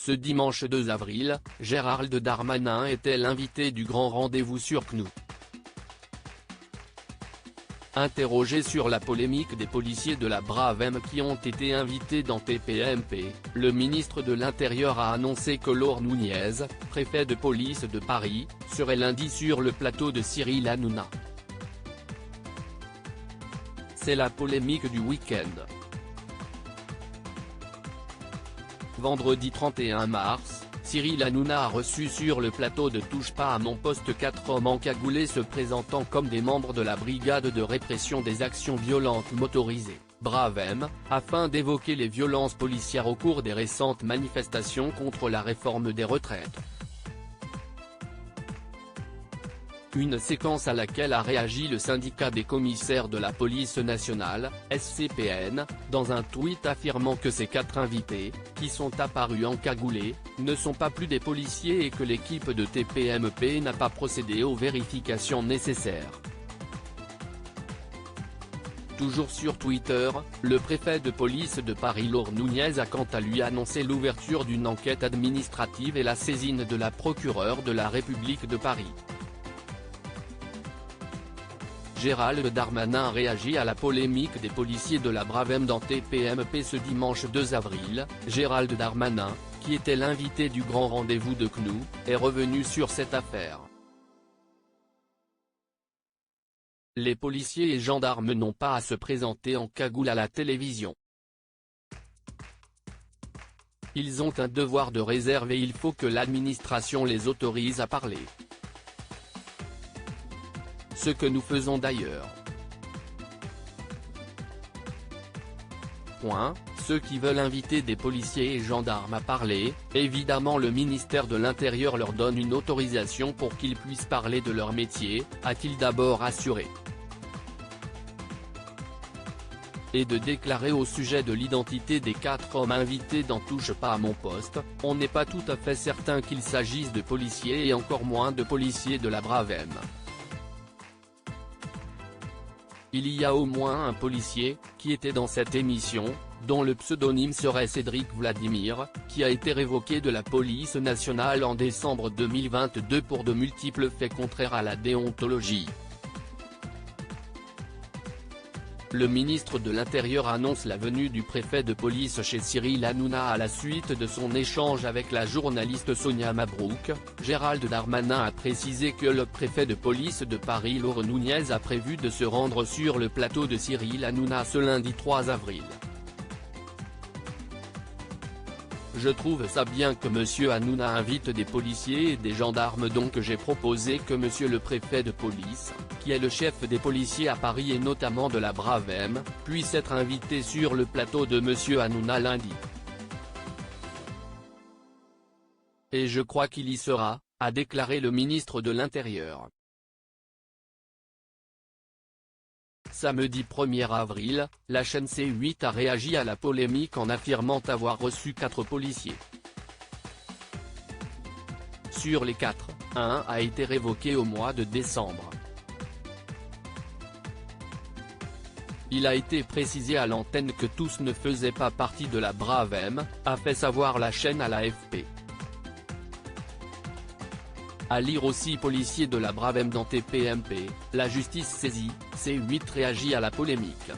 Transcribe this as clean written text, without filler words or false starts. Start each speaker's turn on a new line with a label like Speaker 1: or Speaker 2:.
Speaker 1: Ce dimanche 2 avril, Gérald Darmanin était l'invité du grand rendez-vous sur CNews. Interrogé sur la polémique des policiers de la Bravem qui ont été invités dans TPMP, le ministre de l'Intérieur a annoncé que Laure Nunez, préfet de police de Paris, serait lundi sur le plateau de Cyril Hanouna. C'est la polémique du week-end. Vendredi 31 mars, Cyril Hanouna a reçu sur le plateau de Touche pas à mon poste 4 hommes encagoulés se présentant comme des membres de la brigade de répression des actions violentes motorisées, Bravem, afin d'évoquer les violences policières au cours des récentes manifestations contre la réforme des retraites. Une séquence à laquelle a réagi le syndicat des commissaires de la police nationale, SCPN, dans un tweet affirmant que ces 4 invités, qui sont apparus encagoulés, ne sont pas plus des policiers et que l'équipe de TPMP n'a pas procédé aux vérifications nécessaires. Toujours sur Twitter, le préfet de police de Paris Laure Nunez a quant à lui annoncé l'ouverture d'une enquête administrative et la saisine de la procureure de la République de Paris. Gérald Darmanin réagit à la polémique des policiers de la Bravem dans TPMP ce dimanche 2 avril. Gérald Darmanin, qui était l'invité du grand rendez-vous de CNews, est revenu sur cette affaire. Les policiers et gendarmes n'ont pas à se présenter en cagoule à la télévision. Ils ont un devoir de réserve et il faut que l'administration les autorise à parler. Ce que nous faisons d'ailleurs. Ceux qui veulent inviter des policiers et gendarmes à parler, évidemment le ministère de l'Intérieur leur donne une autorisation pour qu'ils puissent parler de leur métier, a-t-il d'abord assuré. Et de déclarer au sujet de l'identité des 4 hommes invités dans Touche pas à mon poste, on n'est pas tout à fait certain qu'il s'agisse de policiers et encore moins de policiers de la Bravem. Il y a au moins un policier, qui était dans cette émission, dont le pseudonyme serait Cédric Vladimir, qui a été révoqué de la police nationale en décembre 2022 pour de multiples faits contraires à la déontologie. Le ministre de l'Intérieur annonce la venue du préfet de police chez Cyril Hanouna à la suite de son échange avec la journaliste Sonia Mabrouk. Gérald Darmanin a précisé que le préfet de police de Paris Laure Nunez a prévu de se rendre sur le plateau de Cyril Hanouna ce lundi 3 avril. Je trouve ça bien que monsieur Hanouna invite des policiers et des gendarmes, donc j'ai proposé que monsieur le préfet de police, qui est le chef des policiers à Paris et notamment de la Bravem, puisse être invité sur le plateau de monsieur Hanouna lundi. Et je crois qu'il y sera, a déclaré le ministre de l'Intérieur. Samedi 1er avril, la chaîne C8 a réagi à la polémique en affirmant avoir reçu 4 policiers. Sur les 4, un a été révoqué au mois de décembre. Il a été précisé à l'antenne que tous ne faisaient pas partie de la Bravem, a fait savoir la chaîne à l'AFP. À lire aussi policiers de la Bravem dans TPMP, la justice saisie, C8 réagit à la polémique.